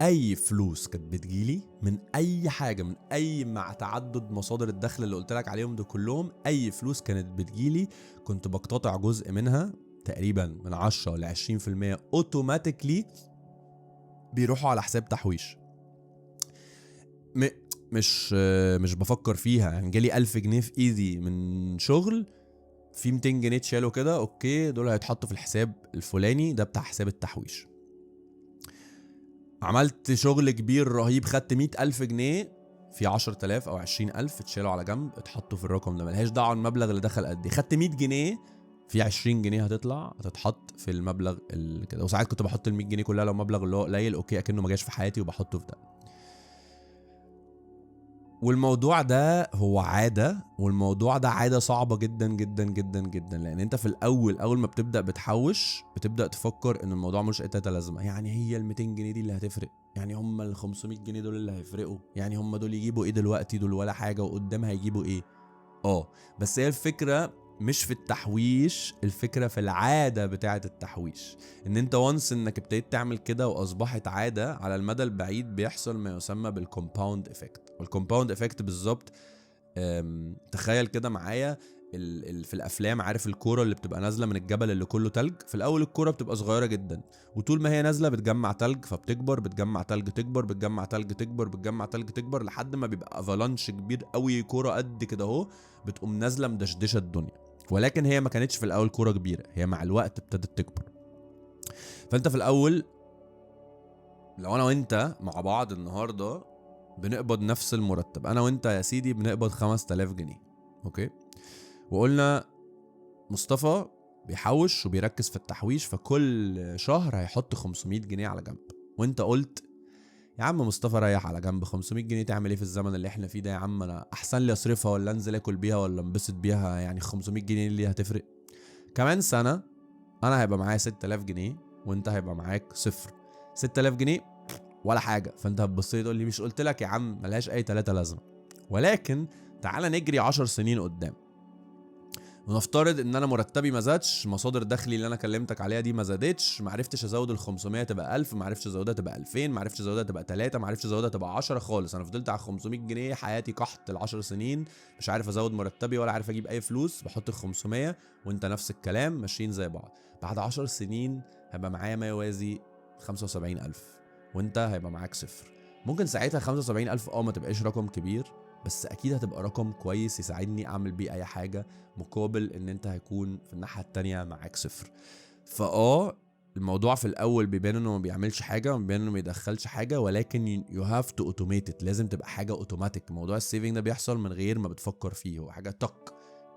Speaker 1: اي فلوس كانت بتجيلي من اي حاجة، من اي مع تعدد مصادر الدخل اللي قلتلك عليهم ده كلهم، اي فلوس كانت بتجيلي كنت بقتطع جزء منها تقريبا من 10-20% اوتوماتيكلي بيروحوا على حساب تحويش. مش بفكر فيها. يعني جالي 1000 جنيه في ايدي من شغل، في 200 جنيه اتشالوا كده، اوكي دول هيتحطوا في الحساب الفلاني ده بتاع حساب التحويش. عملت شغل كبير رهيب، خدت 100,000 جنيه، في 10,000 او 20,000 اتشالوا على جنب اتحطوا في الرقم ده، ملهاش دعوه المبلغ اللي دخل قد ايه. خدت 100 جنيه، في 20 جنيه هتتحط في المبلغ كده. وساعات كنت بحط ال 100 جنيه كلها لو مبلغ اللي هو قليل، اوكي اكنه ما جاش في حياتي وبحطه في ده. والموضوع ده هو عادة، والموضوع ده عادة صعبة جدا جدا جدا جدا، لان انت في اول ما بتبدأ بتحوش بتبدأ تفكر ان الموضوع ملوش اي لازمة. يعني هي ال 200 جنيه دي اللي هتفرق؟ يعني هم ال 500 جنيه دول اللي هيفرقوا؟ يعني هم دول يجيبوا ايه دلوقتي؟ دول ولا حاجة، وقدام هيجيبوا ايه؟ بس هي الفكرة مش في التحويش، الفكرة في العادة بتاعة التحويش. ان انت وانس انك ابتديت تعمل كده واصبحت عادة، على المدى البعيد بيحصل ما يسمى بالكومباوند افكت. والكومباوند افكت بالظبط، تخيل كده معايا في الافلام، عارف الكوره اللي بتبقى نازله من الجبل اللي كله تلج؟ في الاول الكوره بتبقى صغيره جدا، وطول ما هي نازله بتجمع تلج، فبتكبر، بتجمع تلج تكبر، بتجمع تلج تكبر، بتجمع تلج تكبر، لحد ما بيبقى افالانش كبير قوي، كوره قد كده اهو، بتقوم نازله مدشدشه الدنيا. ولكن هي ما كانتش في الاول كوره كبيره، هي مع الوقت ابتدت تكبر. فانت في الاول لو انا وانت مع بعض النهارده بنقبض نفس المرتب، انا وانت يا سيدي بنقبض 5000 جنيه، اوكي، وقلنا مصطفى بيحوش وبيركز في التحويش، فكل شهر هيحط 500 جنيه على جنب. وانت قلت يا عم مصطفى ريح على جنب، 500 جنيه تعمل ايه في الزمن اللي احنا فيه ده يا عم؟ انا احسن لي اصرفها ولا انزل اكل بيها ولا انبسط بيها، يعني 500 جنيه اللي هتفرق؟ كمان سنة انا هيبقى معايا 6000 جنيه وانت هيبقى معاك صفر. 6000 جنيه ولا حاجة. فانت هتبص لي تقول لي مش قلت لك يا عم ملهاش اي 3 لازمة؟ ولكن تعالى نجري 10 سنين قدام، ونفترض ان انا مرتبي ما زادش، مصادر دخلي اللي انا كلمتك عليها دي ما زادتش، ما عرفتش ازود ال 500 تبقى 1000، ما عرفتش ازودها تبقى 2000، ما عرفتش ازودها تبقى 3، ما عرفتش ازودها تبقى 10 خالص. انا فضلت على 500 جنيه حياتي قحط ال10 سنين، مش عارف ازود مرتبي ولا عارف اجيب اي فلوس، بحط ال 500 وانت نفس الكلام، ماشيين زي بعض. بعد 10 سنين هيبقى معايا ما يوازي 75000 وانت هيبقى معاك صفر. ممكن ساعتها 75000 ما تبقاش رقم كبير، بس اكيد هتبقى رقم كويس يساعدني اعمل بيه اي حاجة، مقابل ان انت هيكون في الناحية التانية معاك صفر. الموضوع في الاول بيبان انه ما بيعملش حاجة، بيبان انه ما يدخلش حاجة، ولكن you have to automate it. لازم تبقى حاجة اوتوماتيك. موضوع السيفنج ده بيحصل من غير ما بتفكر فيه، هو حاجة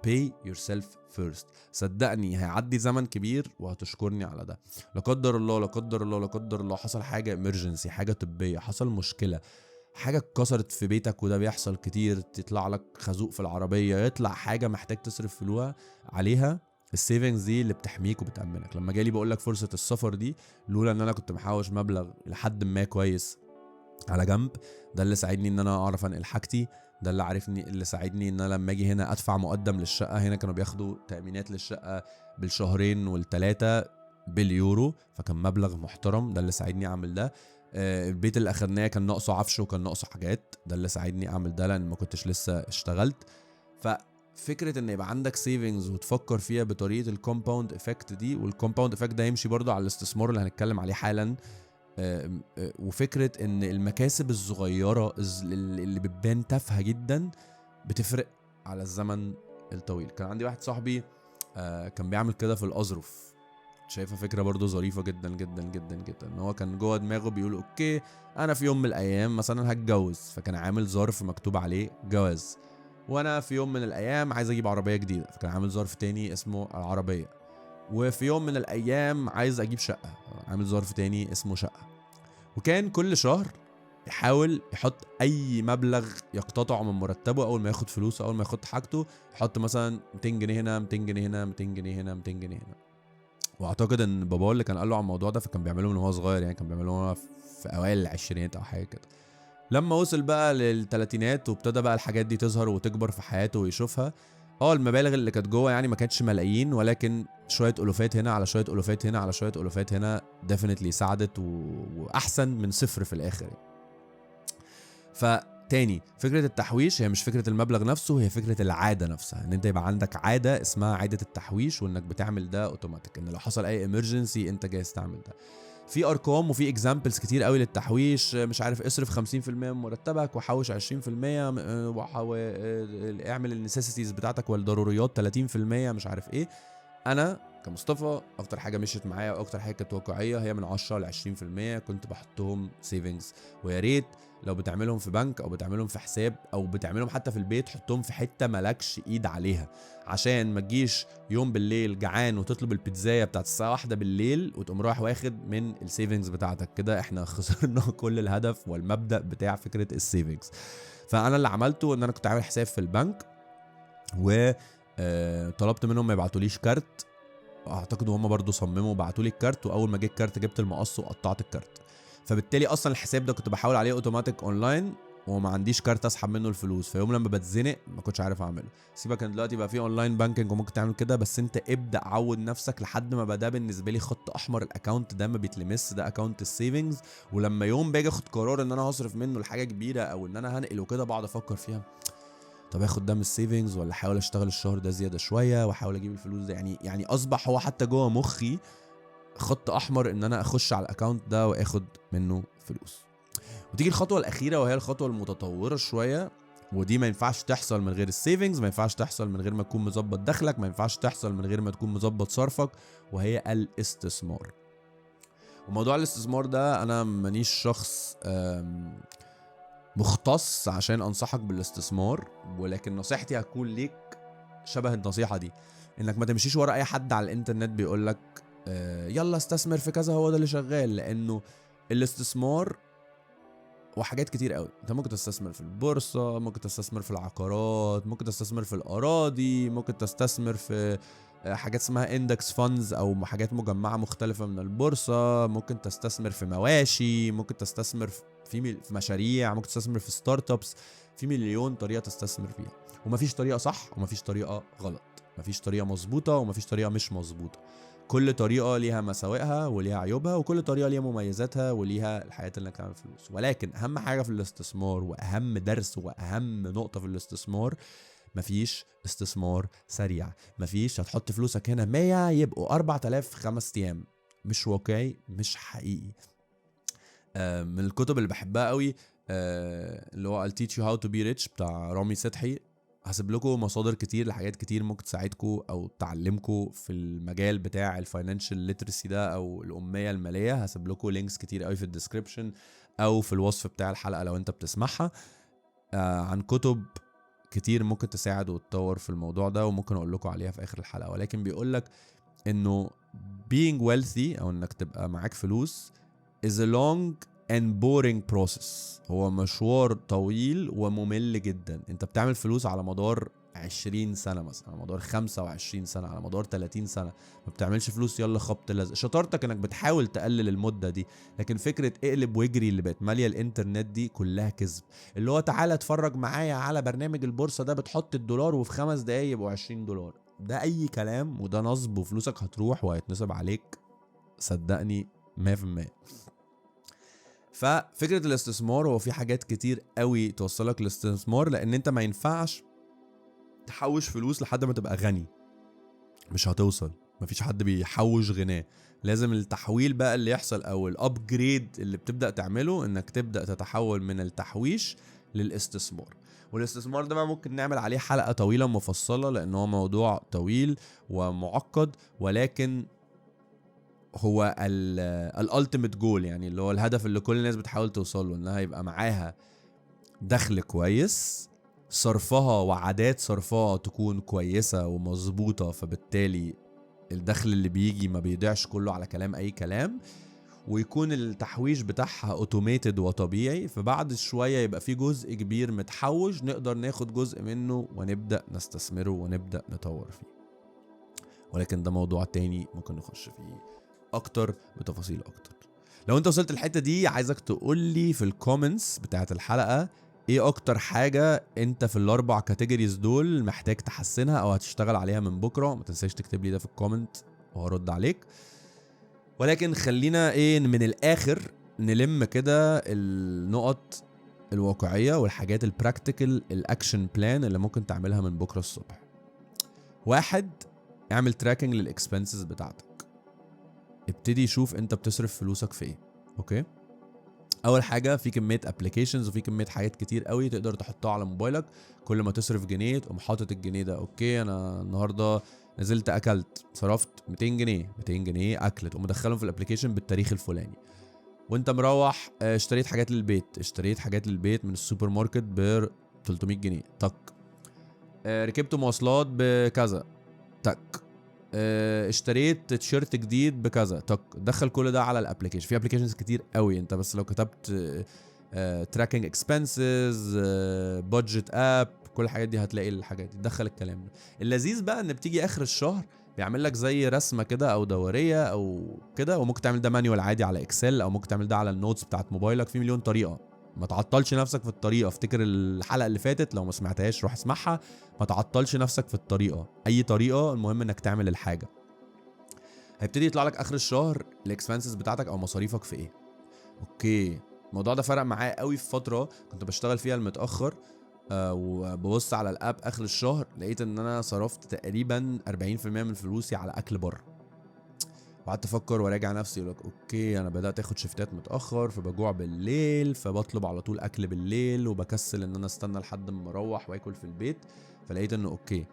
Speaker 1: pay yourself first. صدقني هيعدي زمن كبير وهتشكرني على ده. لا قدر الله لا قدر الله لا قدر الله حصل حاجة emergency، حاجة طبية، حصل مشكلة، حاجة اتكسرت في بيتك، وده بيحصل كتير، تطلع لك خازوق في العربية، يطلع حاجة محتاج تصرف فلوسها عليها، السيفنجز دي اللي بتحميك وبتأمنك. لما جالي بقول لك فرصة السفر دي، لولا ان انا كنت محوش مبلغ لحد ما كويس على جنب، ده اللي ساعدني ان انا اعرف انقل حاجتي، ده اللي ساعدني ان انا لما اجي هنا ادفع مقدم للشقة. هنا كانوا بياخدوا تأمينات للشقة بالشهرين والتلاتة باليورو، فكان مبلغ محترم، ده اللي ساعدني اعمل ده. البيت اللي اخدناه كان ناقصه عفش وكان ناقصه حاجات، ده اللي ساعدني اعمل ده لان ما كنتش لسه اشتغلت. ففكره ان يبقى عندك سيفنجز وتفكر فيها بطريقه الكومباوند افكت دي، والكومباوند افكت ده يمشي برضو على الاستثمار اللي هنتكلم عليه حالا. وفكره ان المكاسب الصغيره اللي بتبان تافهه جدا بتفرق على الزمن الطويل. كان عندي واحد صاحبي كان بيعمل كده في الأظرف، شايفها فكرة برضو ظريفة جدا جدا جدا جدا. ان هو كان جوه دماغه بيقول اوكي انا في يوم من الايام مثلا هتجوز، فكان عامل ظرف مكتوب عليه جواز. وانا في يوم من الايام عايز اجيب عربية جديدة، فكان عامل ظرف تاني اسمه العربية. وفي يوم من الايام عايز اجيب شقة، عامل ظرف تاني اسمه شقة. وكان كل شهر يحاول يحط اي مبلغ يقتطعه من مرتبه اول ما ياخد فلوسه، اول ما ياخد حاجته، يحط مثلا 200 جنيه هنا، 200 جنيه هنا، 200 جنيه هنا، 200 جنيه هنا. واعتقد ان باباه اللي كان قال له على الموضوع ده، فكان بيعمله من وهو صغير، يعني كان بيعمله وهو في اوائل العشرينات او حاجه كده. لما وصل بقى للثلاثينات وابتدى بقى الحاجات دي تظهر وتكبر في حياته ويشوفها، المبالغ اللي كانت جوه يعني ما كانتش ملايين، ولكن شويه الوفات هنا على شويه الوفات هنا على شويه الوفات هنا ديفينتلي ساعدت واحسن من صفر في الاخر. فتاني، فكرة التحويش هي مش فكرة المبلغ نفسه، هي فكرة العادة نفسها، ان انت يبقى عندك عادة اسمها عادة التحويش، وانك بتعمل ده اوتوماتيك، ان لو حصل اي امرجنسي انت جاهز تعمل ده. في ارقام وفي اكزامبلز كتير قوي للتحويش، مش عارف اصرف 50% من مرتبك وحوش 20%، اعمل النسيسيتيز بتاعتك والضروريات 30%، مش عارف ايه. انا كمصطفى اكتر حاجه مشيت معايا واكتر حاجه كانت واقعيه هي من 10 ل 20% كنت بحطهم سيفنجز. ويا ريت لو بتعملهم في بنك او بتعملهم في حساب او بتعملهم حتى في البيت، حطهم في حته مالكش ايد عليها، عشان ما تجيش يوم بالليل جعان وتطلب البيتزايه بتاعت الساعه 1 بالليل وتقوم رايح واخد من السيفنجز بتاعتك. كده احنا خسرنا كل الهدف والمبدا بتاع فكره السيفنجز. فانا اللي عملته ان انا كنت عامل حساب في البنك، و طلبت منهم ما يبعتوليش كارت. اعتقد هم برضو صمموا وبعتولي الكارت، واول ما جه الكارت جبت المقص وقطعت الكارت. فبالتالي اصلا الحساب ده كنت بحاول عليه اوتوماتيك اونلاين، وما عنديش كارت اسحب منه الفلوس، فيوم لما بتزنق ما كنتش عارف اعمله. سيبك ان دلوقتي بقى في اونلاين بانكينج وممكن تعمل كده، بس انت ابدا عود نفسك لحد ما بدا بالنسبه لي خط احمر، الاكونت ده ما بيتلمس، ده اكونت السيفنجز. ولما يوم باجي اخد قرار ان انا هصرف منه لحاجه كبيره او ان انا هنقل وكده، بقعد افكر فيها طب اخد ده من السيفنجز ولا احاول اشتغل الشهر ده زياده شويه واحاول اجيب الفلوس ده؟ يعني اصبح هو حتى جوه مخي خط احمر ان انا اخش على الاكونت ده واخد منه فلوس. وتيجي الخطوه الاخيره وهي الخطوه المتطوره شويه، ودي ما ينفعش تحصل من غير السيفنجز، ما ينفعش تحصل من غير ما تكون مظبط دخلك، ما ينفعش تحصل من غير ما تكون مظبط صرفك، وهي الاستثمار. وموضوع الاستثمار ده انا مانيش شخص مختص عشان انصحك بالاستثمار، ولكن نصيحتي هتكون ليك شبه النصيحة دي، انك ما تمشيش ورا اي حد على الانترنت بيقولك يلا استثمر في كذا هو ده اللي شغال. لانه الاستثمار وحاجات كتير قوي، انت ممكن تستثمر في البورصة، ممكن تستثمر في العقارات، ممكن تستثمر في الاراضي، ممكن تستثمر في حاجات اسمها اندكس فاندز او حاجات مجمعة مختلفة من البورصة، ممكن تستثمر في مواشي، ممكن تستثمر في مشاريع، ممكن تستثمر في ستارت ابس. في مليون طريقة تستثمر فيها، ومفيش طريقة صح ومفيش طريقة غلط، مفيش طريقة مظبوطة ومفيش طريقة مش مظبوطة. كل طريقة ليها مساوئها وليها عيوبها، وكل طريقة ليها مميزاتها وليها الحياة اللي انك تعمل فلوس. ولكن اهم حاجة في الاستثمار واهم درس واهم نقطة في الاستثمار، مفيش استثمار سريع. مفيش هتحط فلوسك هنا 100 يبقوا 4000 في 5 ايام. مش واقعي، مش حقيقي. من الكتب اللي بحبها قوي اللي هو I'll teach you how to be rich بتاع رامي سدحي. هسيب لكم مصادر كتير لحاجات كتير ممكن تساعدكم او تعلمكم في المجال بتاع الفاينانشال ليترسي ده او الاميه الماليه. هسيب لكم لينكس كتير قوي في الديسكريبشن او في الوصف بتاع الحلقه لو انت بتسمعها، عن كتب كتير ممكن تساعد وتطور في الموضوع ده، وممكن اقول لكم عليها في اخر الحلقه. ولكن بيقول لك انه being wealthy او انك تبقى معاك فلوس is a long and boring process. هو مشوار طويل وممل جدا. انت بتعمل فلوس على مدار 20 سنة مثلا، على مدار 25 سنة، على مدار 30 سنة. ما بتعملش فلوس يلا خبط لزق. شطارتك انك بتحاول تقلل المدة دي، لكن فكرة اقلب واجري اللي بقت مالية الانترنت دي كلها كذب. اللي هو تعالى اتفرج معايا على برنامج البورصة ده، بتحط $1 وفي 5 دقايق يبقوا $20. ده اي كلام وده نصب، وفلوسك هتروح وهيتنصب عليك، صدقني 100%. ففكرة الاستثمار هو في حاجات كتير قوي توصلك للاستثمار، لان انت ما ينفعش تحوش فلوس لحد ما تبقى غني. مش هتوصل، مفيش حد بيحوش غناه. لازم التحويل بقى اللي يحصل او الابجريد اللي بتبدأ تعمله انك تبدأ تتحول من التحويش للاستثمار. والاستثمار ده بقى ممكن نعمل عليه حلقة طويلة مفصلة لان هو موضوع طويل ومعقد، ولكن هو الالتيميت جول، يعني اللي هو الهدف اللي كل الناس بتحاول توصل له، انها يبقى معاها دخل كويس، صرفها وعادات صرفها تكون كويسة ومظبوطة، فبالتالي الدخل اللي بيجي ما بيضيعش كله على كلام اي كلام، ويكون التحويش بتاعها اوتوميتد وطبيعي. فبعد شوية يبقى في جزء كبير متحوش نقدر ناخد جزء منه ونبدأ نستثمره ونبدأ نطور فيه. ولكن ده موضوع تاني ممكن نخش فيه اكتر بتفاصيل اكتر. لو انت وصلت الحتة دي عايزك تقولي في الكومنتس بتاعت الحلقة ايه اكتر حاجة انت في ال4 كاتيجوريز دول محتاج تحسنها او هتشتغل عليها من بكرة. ما تنساش تكتب لي ده في الكومنت وهرد عليك. ولكن خلينا من الاخر نلم كده النقط الواقعية والحاجات البراكتيكال الاكشن بلان اللي ممكن تعملها من بكرة الصبح. 1. اعمل تراكنج للاكسبنسز بتاعتك. ابتدي شوف انت بتصرف فلوسك في ايه. اوكي، اول حاجه في كميه ابلكيشنز وفي كميه حاجات كتير قوي تقدر تحطها على موبايلك. كل ما تصرف جنيه تقوم حاطط الجنيه ده. اوكي، انا النهارده نزلت اكلت صرفت 200 جنيه، 200 جنيه اكل، تقوم مدخلهم في الابلكيشن بالتاريخ الفلاني. وانت مروح اشتريت حاجات للبيت من السوبر ماركت ب 300 جنيه تك. ركبت مواصلات بكذا تك. اشتريت تيشيرت جديد بكذا تك. دخل كل ده على الابلكيشن. في ابلكيشنز كتير قوي، انت بس لو كتبت تراكنج اكسبنسز بادجت اب كل الحاجات دي هتلاقي الحاجات دي. دخل الكلام ده. اللذيذ بقى ان بتيجي اخر الشهر بيعمل لك زي رسمه كده او دوريه او كده، وممكن تعمل ده مانيوال عادي على اكسل، او ممكن تعمل ده على النوتس بتاعت موبايلك. في مليون طريقه، ما تعطلش نفسك في الطريقه. افتكر الحلقه اللي فاتت لو ما سمعتهاش روح اسمعها. ما تعطلش نفسك في الطريقه، اي طريقه، المهم انك تعمل الحاجه. هيبتدي يطلع لك اخر الشهر الاكسبنسز بتاعتك او مصاريفك في ايه. اوكي، الموضوع ده فرق معايا قوي في فتره كنت بشتغل فيها المتاخر، وببص على الاب اخر الشهر لقيت ان انا صرفت تقريبا 40% من فلوسي على اكل بره. وقعدت افكر وراجع نفسي يقولك اوكي انا بدات اخد شفتات متاخر فبجوع بالليل فبطلب على طول اكل بالليل وبكسل ان انا استنى لحد ما اروح واكل في البيت. فلقيت انه اوكي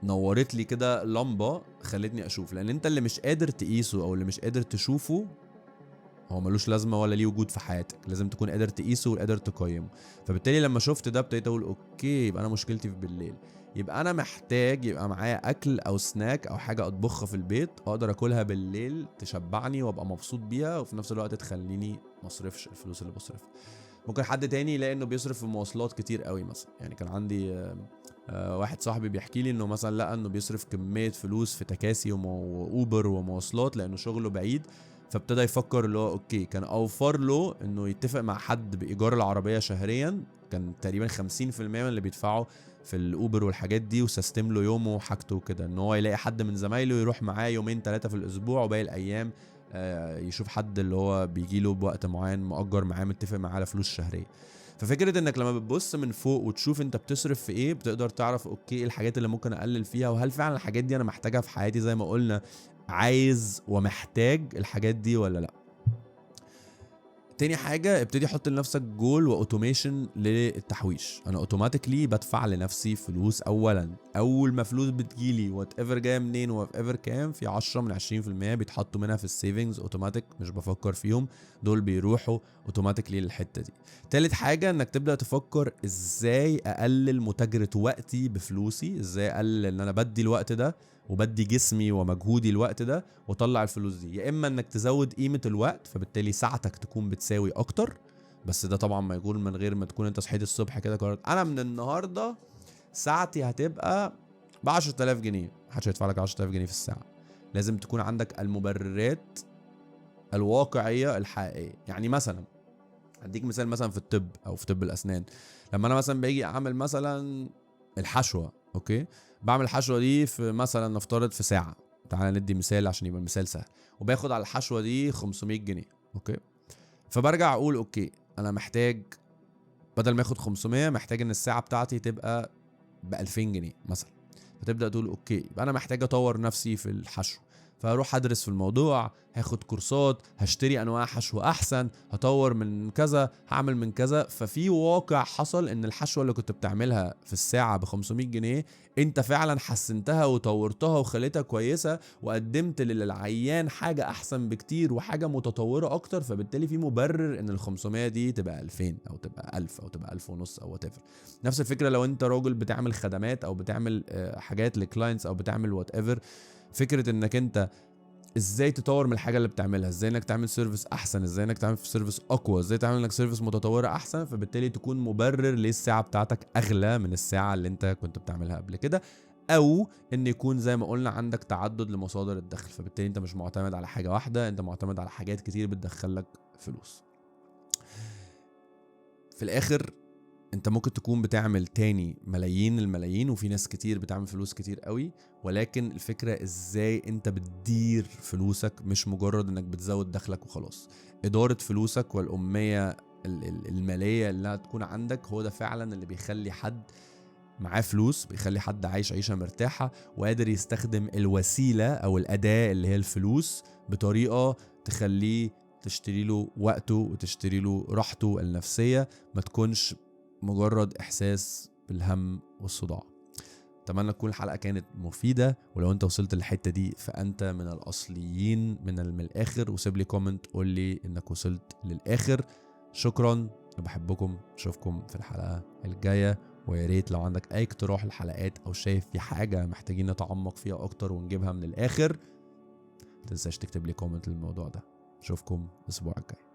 Speaker 1: نورت لي كده لمبه خلتني اشوف، لان انت اللي مش قادر تقيسه او اللي مش قادر تشوفه هو ملوش لازمه ولا ليه وجود في حياتك. لازم تكون قادر تقيسه وقادر تقيمه. فبالتالي لما شفت ده ابتديت اقول اوكي يبقى انا مشكلتي في بالليل، يبقى انا محتاج يبقى معايا اكل او سناك او حاجه اطبخها في البيت اقدر اكلها بالليل تشبعني وابقى مبسوط بيها وفي نفس الوقت تخليني مصرفش الفلوس اللي بصرفها. ممكن حد تاني يلاقي انه بيصرف في مواصلات كتير قوي مثلا. يعني كان عندي واحد صاحبي بيحكي لي انه مثلا لقى انه بيصرف كميه فلوس في تكاسي واوبر ومواصلات لانه شغله بعيد. فابتدى يفكر اللي هو اوكي كان اوفر له انه يتفق مع حد بايجار العربيه شهريا، كان تقريبا 50% من اللي بيدفعه في الاوبر والحاجات دي، وسيستم له يومه وحاجته وكده، ان هو يلاقي حد من زمايله يروح معاه يومين 3 في الاسبوع وباقي الايام يشوف حد اللي هو بيجي له بوقت معين مؤجر معاه متفق معاه على فلوس شهريه. ففكره انك لما بتبص من فوق وتشوف انت بتصرف في ايه بتقدر تعرف اوكي ايه الحاجات اللي ممكن اقلل فيها، وهل فعلا الحاجات دي انا محتاجها في حياتي زي ما قلنا، عايز ومحتاج الحاجات دي ولا لا. تاني حاجة ابتدي حط لنفسك جول واوتوميشن للتحويش. انا اوتوماتيكلي بدفع لنفسي فلوس اولا، اول ما فلوس بتجيلي وات ايفر جايه منين وات ايفر كام، في 10 من 20% بيتحطوا منها في السيفنجز اوتوماتيك، مش بفكر فيهم، دول بيروحوا اوتوماتيكلي للحتة دي. تالت حاجة انك تبدأ تفكر ازاي اقلل متاجرة وقتي بفلوسي، ازاي اقلل ان انا بدي الوقت ده وبدي جسمي ومجهودي الوقت ده واطلع الفلوس دي. يا اما انك تزود قيمة الوقت فبالتالي ساعتك تكون بتساوي اكتر، بس ده طبعا ما يكون من غير ما تكون انت صحيت الصبح كده قررت انا من النهاردة ساعتي هتبقى ب 10000 جنيه، محدش هيدفع لك 10000 جنيه في الساعة. لازم تكون عندك المبررات الواقعية الحقيقية. يعني مثلا اديك مثال، مثلا في الطب او في طب الاسنان، لما انا مثلا باجي اعمل مثلا الحشوة، اوكي بعمل الحشوة دي في مثلا نفترض في ساعة، تعالى ندي مثال عشان يبقى المثال سهل، وباخد على الحشوة دي 500 جنيه اوكي. فبرجع اقول اوكي انا محتاج بدل ما اخد 500 محتاج ان الساعة بتاعتي تبقى ب 2000 جنيه مثلا. فتبدأ تقول اوكي يبقى انا محتاج اطور نفسي في الحشو، فاروح ادرس في الموضوع، هاخد كورسات، هشتري انواع حشو احسن، هطور من كذا، هعمل من كذا. ففي واقع حصل ان الحشوه اللي كنت بتعملها في الساعه ب 500 جنيه انت فعلا حسنتها وطورتها وخليتها كويسه وقدمت للعيان حاجه احسن بكتير وحاجه متطوره اكتر. فبالتالي في مبرر ان ال 500 دي تبقى 2000 او تبقى 1000 او تبقى 1000 ونص او وات ايفر. نفس الفكره لو انت راجل بتعمل خدمات او بتعمل حاجات لكلاينتس او بتعمل وات ايفر، فكره انك انت ازاي تطور من الحاجه اللي بتعملها، ازاي انك تعمل سيرفيس احسن، ازاي انك تعمل سيرفيس اقوى، ازاي تعمل انك سيرفيس متطوره احسن. فبالتالي تكون مبرر ليه الساعه بتاعتك اغلى من الساعه اللي انت كنت بتعملها قبل كده، او ان يكون زي ما قلنا عندك تعدد لمصادر الدخل. فبالتالي انت مش معتمد على حاجه واحده، انت معتمد على حاجات كتير بتدخلك فلوس. في الاخر انت ممكن تكون بتعمل تاني ملايين الملايين وفي ناس كتير بتعمل فلوس كتير قوي، ولكن الفكرة ازاي انت بتدير فلوسك، مش مجرد انك بتزود دخلك وخلاص. ادارة فلوسك والأمية المالية اللي هتكون عندك هو ده فعلا اللي بيخلي حد معاه فلوس، بيخلي حد عايش عيشة مرتاحة وقادر يستخدم الوسيلة او الأداة اللي هي الفلوس بطريقة تخليه تشتري له وقته وتشتري له راحته النفسية، ما تكونش مجرد احساس بالهم والصداع. اتمنى تكون الحلقه كانت مفيده، ولو انت وصلت للحته دي فانت من الاصليين من الاخر، وسيب لي كومنت قول لي انك وصلت للاخر. شكرا، انا بحبكم، اشوفكم في الحلقه الجايه. ويا ريت لو عندك اي اقتراح للحلقات او شايف في حاجه محتاجين نتعمق فيها اكتر ونجيبها من الاخر، متنساش تكتب لي كومنت للموضوع ده. اشوفكم الاسبوع الجاي.